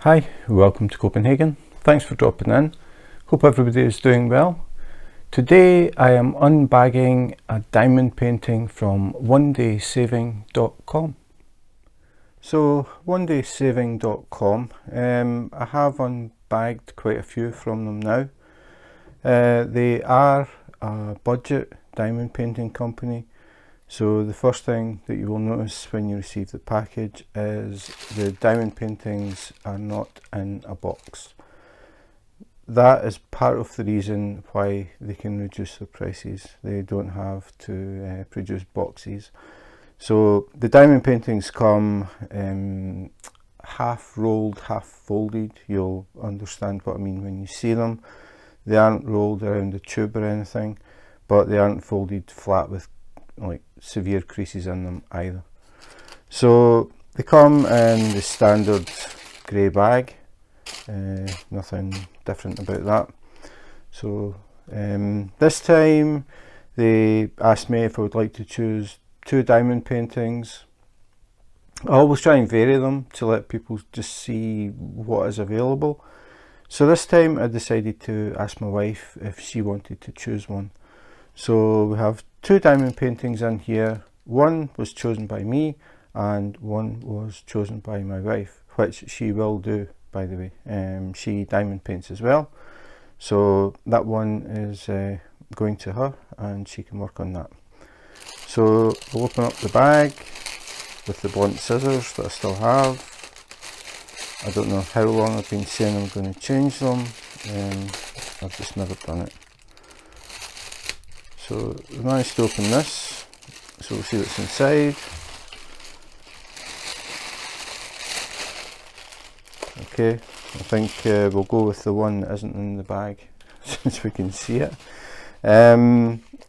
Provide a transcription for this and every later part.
Hi, welcome to Copenhagen. Thanks for dropping in. Hope everybody is doing well. Today I am unbagging a diamond painting from Onedaysaving.com. So Onedaysaving.com, I have unbagged quite a few from them now. They are a budget diamond painting company. So the first thing that you will notice when you receive the package is the diamond paintings are not in a box. That is part of the reason why they can reduce their prices. They don't have to produce boxes. So the diamond paintings come half rolled, half folded. You'll understand what I mean when you see them. They aren't rolled around a tube or anything, but they aren't folded flat with like severe creases in them either. So they come in the standard grey bag, nothing different about that. So this time they asked me if I would like to choose 2 diamond paintings. I always try and vary them to let people just see what is available. So this time I decided to ask my wife if she wanted to choose one. So we have 2 diamond paintings in here. One was chosen by me and one was chosen by my wife, which she will do, by the way. She diamond paints as well, so that one is going to her and she can work on that. So we'll open up the bag with the blunt scissors that I still have. I don't know how long I've been saying I'm going to change them. I've just never done it. So we managed to open this, so we'll see what's inside. Okay, I think we'll go with the one that isn't in the bag since we can see it.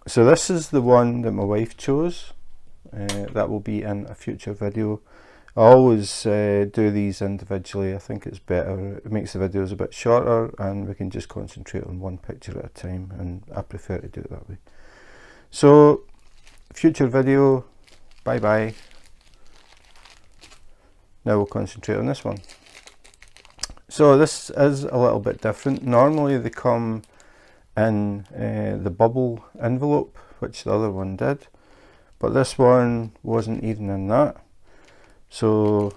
So this is the one that my wife chose. That will be in a future video. I always do these individually. I think it's better. It makes the videos a bit shorter and we can just concentrate on one picture at a time, and I prefer to do it that way. So future video, bye bye. Now we'll concentrate on this one. So this is a little bit different. Normally they come in the bubble envelope, which the other one did, but this one wasn't even in that. So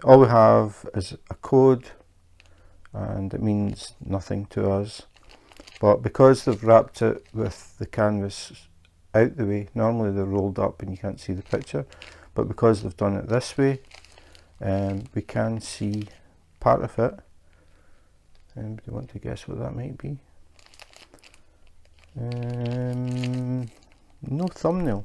all we have is a code and it means nothing to us. But because they've wrapped it with the canvas out the way, normally they're rolled up and you can't see the picture, but because they've done it this way, we can see part of it. Anybody want to guess what that might be? No thumbnail.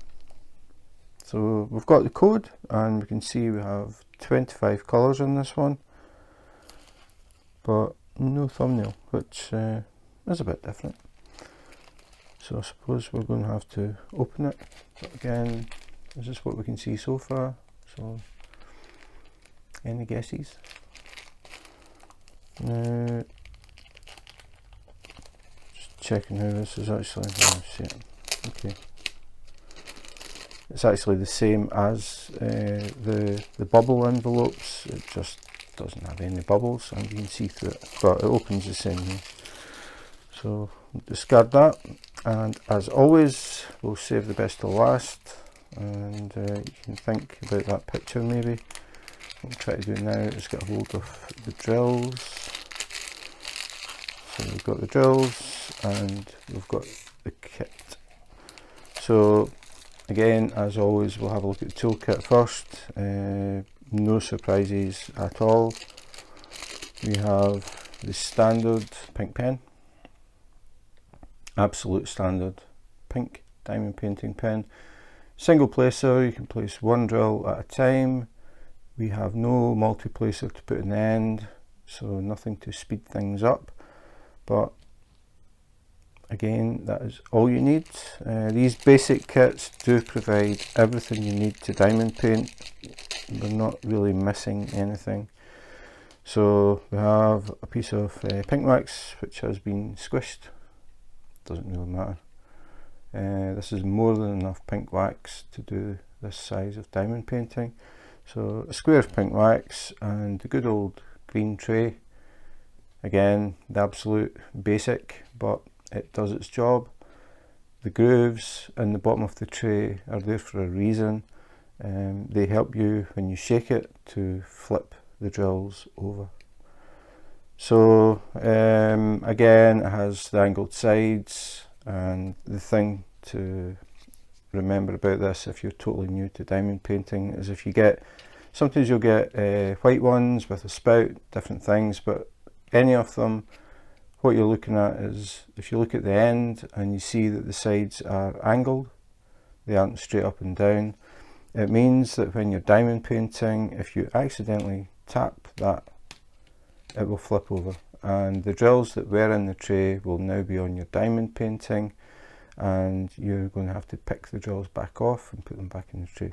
So we've got the code and we can see we have 25 colours in this one, but no thumbnail, which is a bit different. So I suppose we're going to have to open it. But again, this is what we can see so far. So any guesses? Just checking how this is actually. Okay, it's actually the same as the bubble envelopes. It just doesn't have any bubbles and you can see through it, but it opens the same way. So discard that, and as always we'll save the best to last, and you can think about that picture maybe. What we'll try to do now is get a hold of the drills. So we've got the drills and we've got the kit. So again, as always, we'll have a look at the toolkit first. No surprises at all. We have the standard pink pen, absolute standard pink diamond painting pen. Single placer, you can place one drill at a time. We have no multi-placer to put in the end, so nothing to speed things up. But again, that is all you need. These basic kits do provide everything you need to diamond paint. We're not really missing anything. So we have a piece of pink wax which has been squished. Doesn't really matter. This is more than enough pink wax to do this size of diamond painting. So a square of pink wax and the good old green tray. Again, the absolute basic, but it does its job. The grooves in the bottom of the tray are there for a reason. They help you when you shake it to flip the drills over. So again, it has the angled sides, and the thing to remember about this if you're totally new to diamond painting is if you get, sometimes you'll get white ones with a spout, different things, but any of them, what you're looking at is, if you look at the end and you see that the sides are angled, they aren't straight up and down, it means that when you're diamond painting, if you accidentally tap that, it will flip over, and the drills that were in the tray will now be on your diamond painting, and you're going to have to pick the drills back off and put them back in the tray.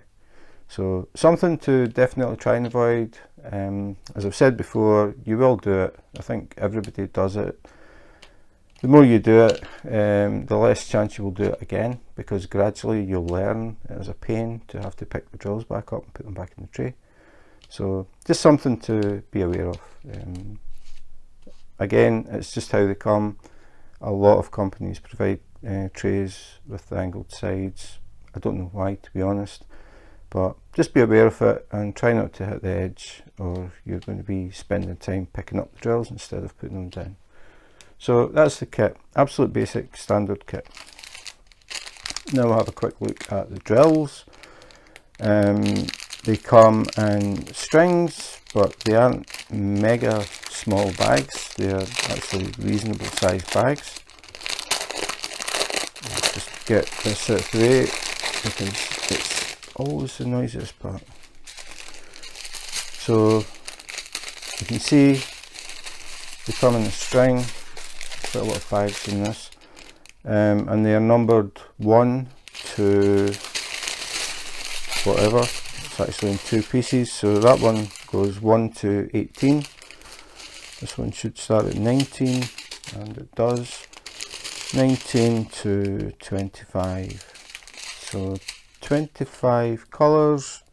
So something to definitely try and avoid. As I've said before, you will do it. I think everybody does it. The more you do it, the less chance you will do it again, because gradually you'll learn it is a pain to have to pick the drills back up and put them back in the tray. So just something to be aware of. Again, it's just how they come. A lot of companies provide trays with the angled sides. I don't know why, to be honest, but just be aware of it and try not to hit the edge, or you're going to be spending time picking up the drills instead of putting them down. So that's the kit, absolute basic standard kit. Now we'll have a quick look at the drills. They come in strings, but they aren't mega small bags, they are actually reasonable sized bags. Let's just get this out of the way, because it's always the noisiest part. So you can see they come in a string, quite a lot of bags in this, and they are numbered 1 to whatever. It's actually in 2 pieces, so that one goes 1 to 18. This one should start at 19, and it does. 19 to 25. So 25 colours.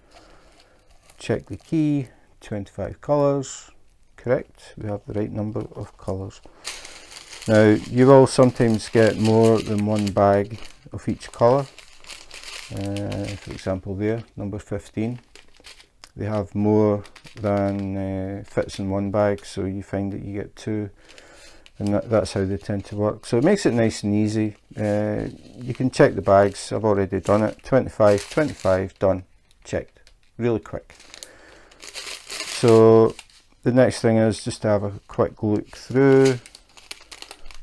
Check the key. 25 colours. Correct. We have the right number of colours. Now, you will sometimes get more than one bag of each colour. For example there, number 15. They have more than fits in one bag, so you find that you get 2, and that's how they tend to work. So it makes it nice and easy. You can check the bags. I've already done it. 25, 25, done. Checked. Really quick. So the next thing is just to have a quick look through.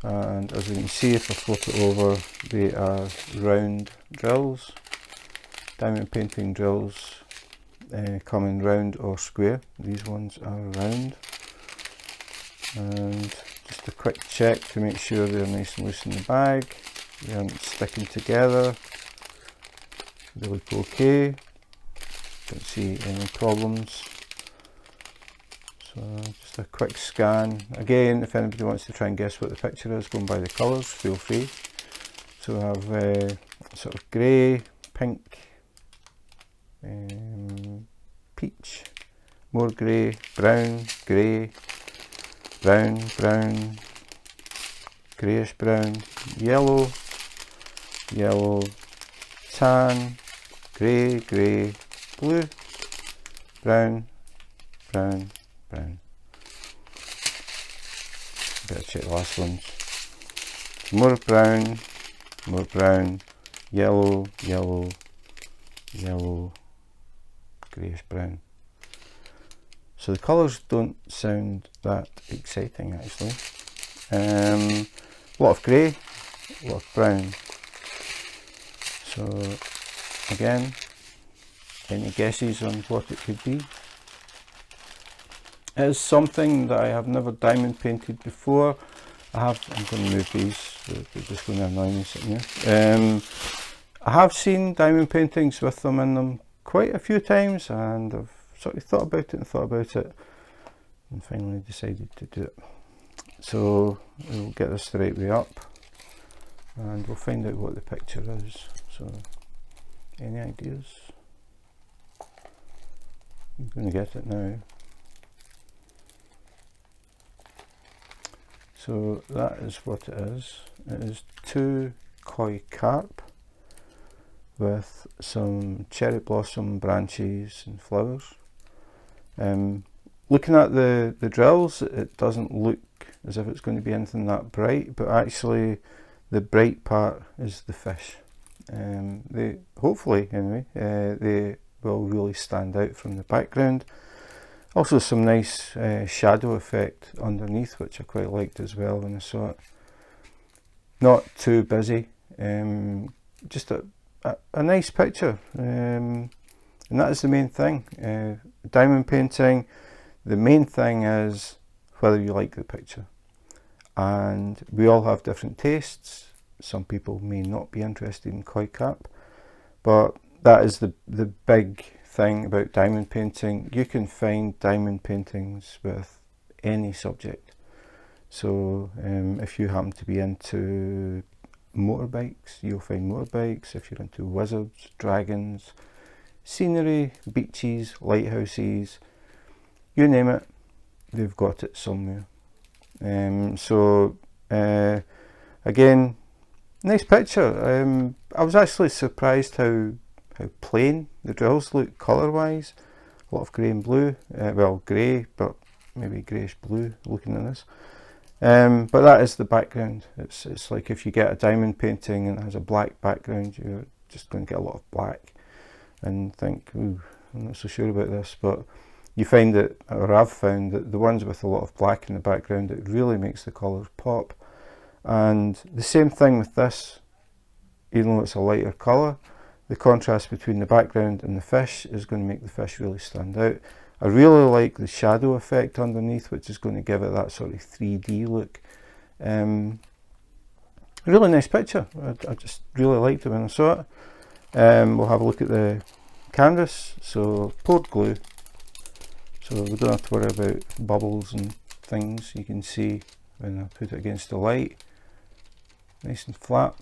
And as you can see, if I flip it over, they are round drills. Diamond painting drills come in round or square. These ones are round. And just a quick check to make sure they're nice and loose in the bag. They aren't sticking together. They look okay. Don't see any problems. So just a quick scan. Again, if anybody wants to try and guess what the picture is, going by the colours, feel free. So we have sort of grey, pink, peach, more grey, brown, grey, brown, brown, greyish brown, yellow, yellow, tan, grey, grey, blue, brown, brown, brown. Better check the last ones. More brown, yellow, yellow, yellow, greyish brown. So the colours don't sound that exciting actually. A lot of grey, a lot of brown. So again, any guesses on what it could be? It is something that I have never diamond painted before. I'm going to move these, they're just going to annoy me sitting here. I have seen diamond paintings with them in them quite a few times, and I've sort of thought about it and finally decided to do it. So we'll get this the right way up and we'll find out what the picture is. So any ideas? I'm going to get it now. So that is what it is. It is 2 koi carp with some cherry blossom branches and flowers. Looking at the drills, it doesn't look as if it's going to be anything that bright, but actually the bright part is the fish. They, hopefully anyway, they will really stand out from the background. Also some nice shadow effect underneath, which I quite liked as well when I saw it. Not too busy, just a nice picture, and that is the main thing. Diamond painting, the main thing is whether you like the picture, and we all have different tastes. Some people may not be interested in koi carp, but that is the big thing about diamond painting. You can find diamond paintings with any subject. So if you happen to be into motorbikes, you'll find motorbikes. If you're into wizards, dragons, scenery, beaches, lighthouses, you name it, they've got it somewhere. Again, nice picture. I was actually surprised how plain the drills look colour wise. A lot of grey and blue, well, grey, but maybe greyish blue looking at this. But that is the background. It's like if you get a diamond painting and it has a black background, you're just going to get a lot of black and think, ooh, I'm not so sure about this. But you find that, or I've found that the ones with a lot of black in the background, it really makes the colours pop. And the same thing with this, even though it's a lighter colour, the contrast between the background and the fish is going to make the fish really stand out. I really like the shadow effect underneath, which is going to give it that sort of 3D look. Really nice picture. I just really liked it when I saw it. We'll have a look at the canvas. So poured glue, so we don't have to worry about bubbles and things. You can see when I put it against the light, nice and flat,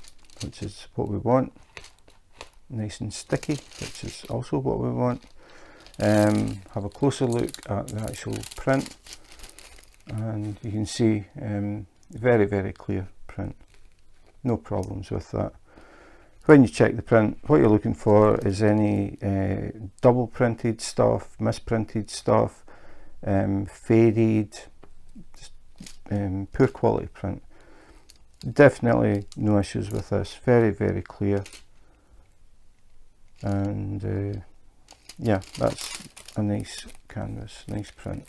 which is what we want. Nice and sticky, which is also what we want. Have a closer look at the actual print, and you can see very, very clear print. No problems with that. When you check the print, what you're looking for is any double printed stuff, misprinted stuff, faded, just, poor quality print. Definitely no issues with this. Very, very clear. And yeah, that's a nice canvas, nice print.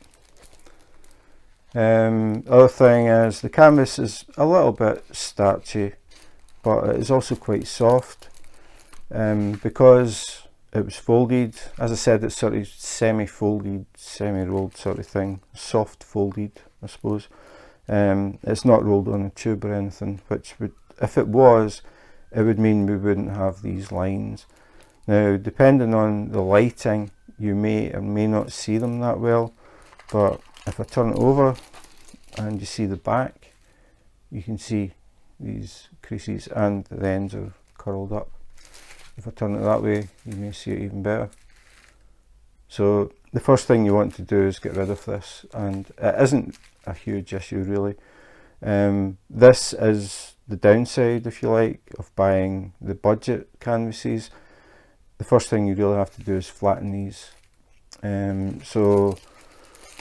Other thing is the canvas is a little bit starchy, but it is also quite soft, because it was folded. As I said, it's sort of semi-folded, semi-rolled sort of thing, soft folded, I suppose. It's not rolled on a tube or anything, which would, if it was, it would mean we wouldn't have these lines. Now, depending on the lighting, you may or may not see them that well, but if I turn it over and you see the back, you can see these creases and the ends are curled up. If I turn it that way, you may see it even better. So the first thing you want to do is get rid of this, and it isn't a huge issue really. This is the downside, if you like, of buying the budget canvases. The first thing you really have to do is flatten these. So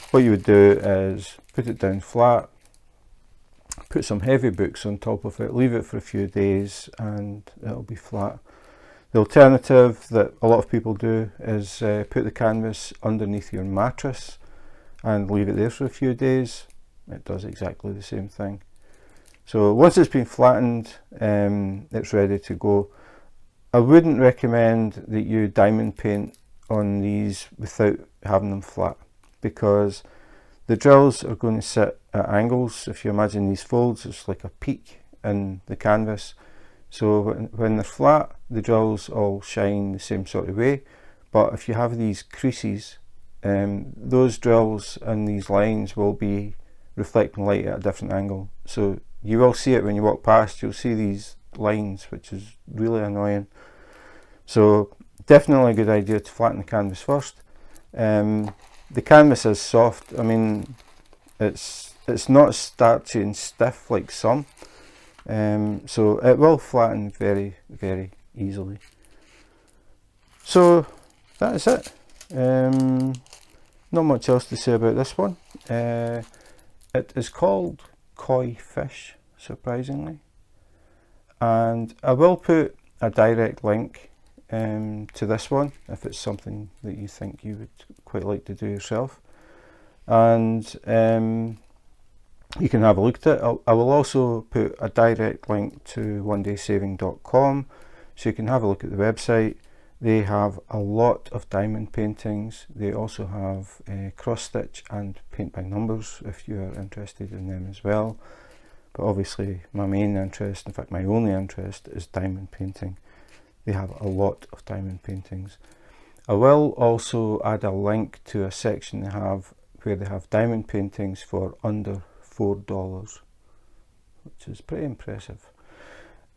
what you would do is put it down flat, put some heavy books on top of it, leave it for a few days and it'll be flat. The alternative that a lot of people do is put the canvas underneath your mattress and leave it there for a few days. It does exactly the same thing. So once it's been flattened, it's ready to go. I wouldn't recommend that you diamond paint on these without having them flat, because the drills are going to sit at angles. If you imagine these folds, it's like a peak in the canvas. So when they're flat, the drills all shine the same sort of way. But if you have these creases, those drills and these lines will be reflecting light at a different angle. So you will see it when you walk past, you'll see these lines, which is really annoying. So definitely a good idea to flatten the canvas first. The canvas is soft. I mean, it's it's not starchy and stiff like some, so it will flatten very, very easily. So that is it. Not much else to say about this one. It is called Koi Fish, surprisingly, and I will put a direct link to this one if it's something that you think you would quite like to do yourself, and you can have a look at it. I will also put a direct link to Onedaysaving.com, so you can have a look at the website. They have a lot of diamond paintings. They also have cross stitch and paint by numbers if you are interested in them as well. But obviously my main interest, in fact my only interest, is diamond painting. They have a lot of diamond paintings. I will also add a link to a section they have where they have diamond paintings for under $4, which is pretty impressive.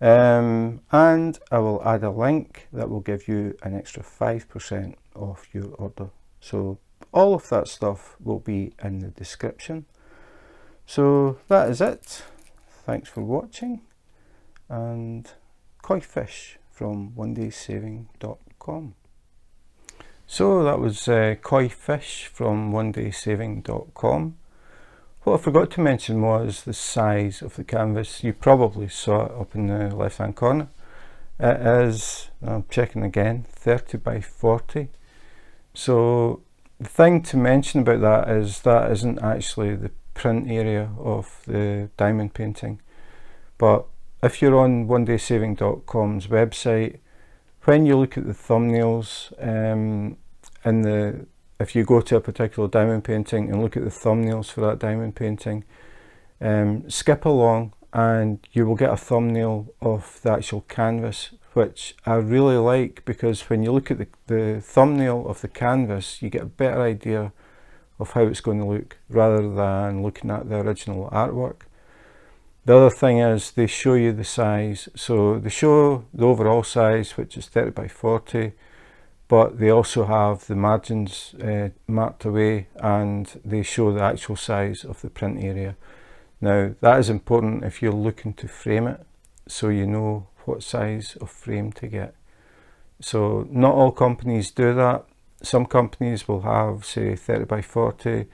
And I will add a link that will give you an extra 5% off your order. So all of that stuff will be in the description. So that is it. Thanks for watching, and Koi Fish from Onedaysaving.com. So that was Koi Fish from Onedaysaving.com. What I forgot to mention was the size of the canvas. You probably saw it up in the left hand corner. It is, I'm checking again, 30 by 40. So the thing to mention about that is that isn't actually the print area of the diamond painting. But if you're on Onedaysaving.com's website, when you look at the thumbnails, if you go to a particular diamond painting and look at the thumbnails for that diamond painting, skip along and you will get a thumbnail of the actual canvas, which I really like, because when you look at the thumbnail of the canvas, you get a better idea of how it's going to look rather than looking at the original artwork. The other thing is they show you the size. So they show the overall size, which is 30 by 40, but they also have the margins marked away, and they show the actual size of the print area. Now that is important if you're looking to frame it, so you know what size of frame to get. So not all companies do that. Some companies will have, say, 30 by 40,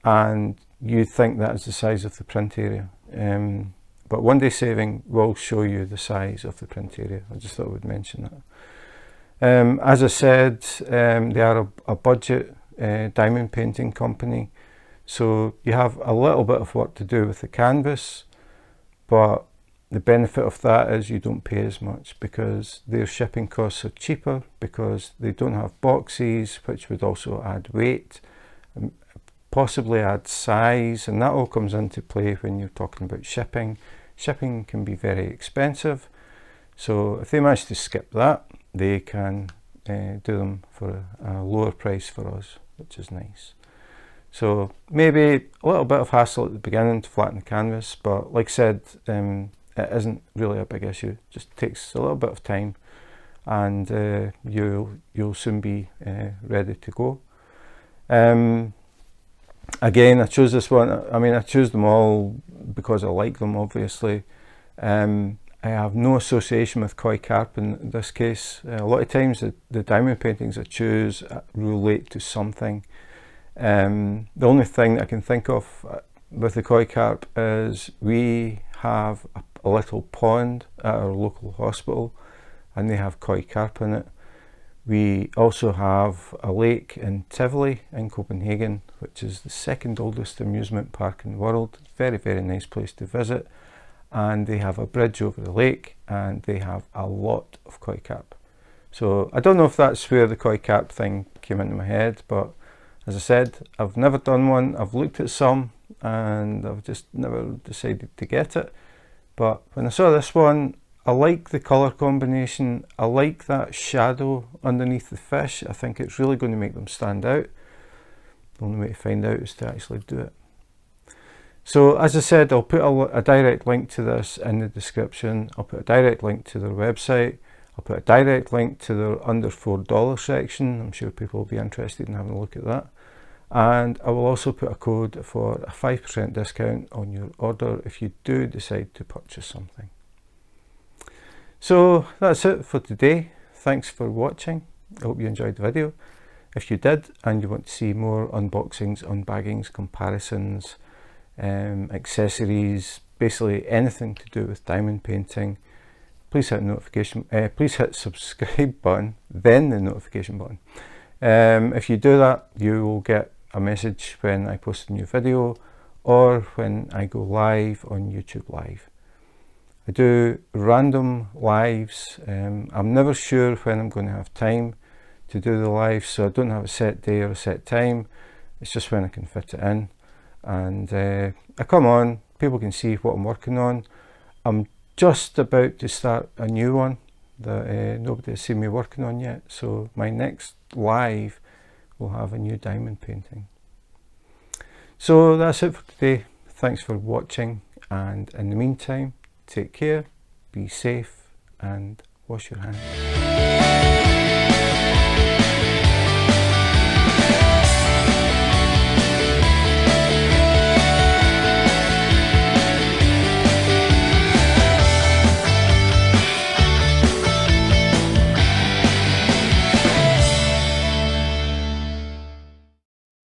and you think that is the size of the print area. But Onedaysaving will show you the size of the print area. I just thought I would mention that. As I said, they are a budget diamond painting company, so you have a little bit of work to do with the canvas, but the benefit of that is you don't pay as much because their shipping costs are cheaper, because they don't have boxes, which would also add weight, possibly add size, and that all comes into play when you're talking about shipping. Shipping can be very expensive, so if they manage to skip that, they can do them for a lower price for us, which is nice. So maybe a little bit of hassle at the beginning to flatten the canvas, but like I said, it isn't really a big issue. It just takes a little bit of time, and you'll soon be ready to go. Again, I chose this one. I mean, I chose them all because I like them, obviously. I have no association with koi carp in this case. A lot of times the diamond paintings I choose relate to something. The only thing that I can think of with the koi carp is we have a little pond at our local hospital, and they have koi carp in it. We also have a lake in Tivoli in Copenhagen, which is the second oldest amusement park in the world. Very, very nice place to visit. And they have a bridge over the lake, and they have a lot of koi carp. So I don't know if that's where the koi carp thing came into my head, but as I said, I've never done one. I've looked at some and I've just never decided to get it. But when I saw this one, I like the colour combination. I like that shadow underneath the fish. I think it's really going to make them stand out. The only way to find out is to actually do it. So as I said, I'll put a direct link to this in the description. I'll put a direct link to their website. I'll put a direct link to their under $4 section. I'm sure people will be interested in having a look at that. and I will also put a code for a 5% discount on your order if you do decide to purchase something. So that's it for today. Thanks for watching. I hope you enjoyed the video. If you did and you want to see more unboxings, unbaggings, comparisons, accessories, basically anything to do with diamond painting, please hit please hit subscribe button, then the notification button. If you do that, you will get a message when I post a new video or when I go live on YouTube Live. I do random lives. I'm never sure when I'm going to have time to do the live, so I don't have a set day or a set time. It's just when I can fit it in, and I come on, people can see what I'm working on. I'm just about to start a new one that nobody has seen me working on yet, so my next live will have a new diamond painting. So that's it for today. Thanks for watching, and in the meantime, take care, be safe, and wash your hands.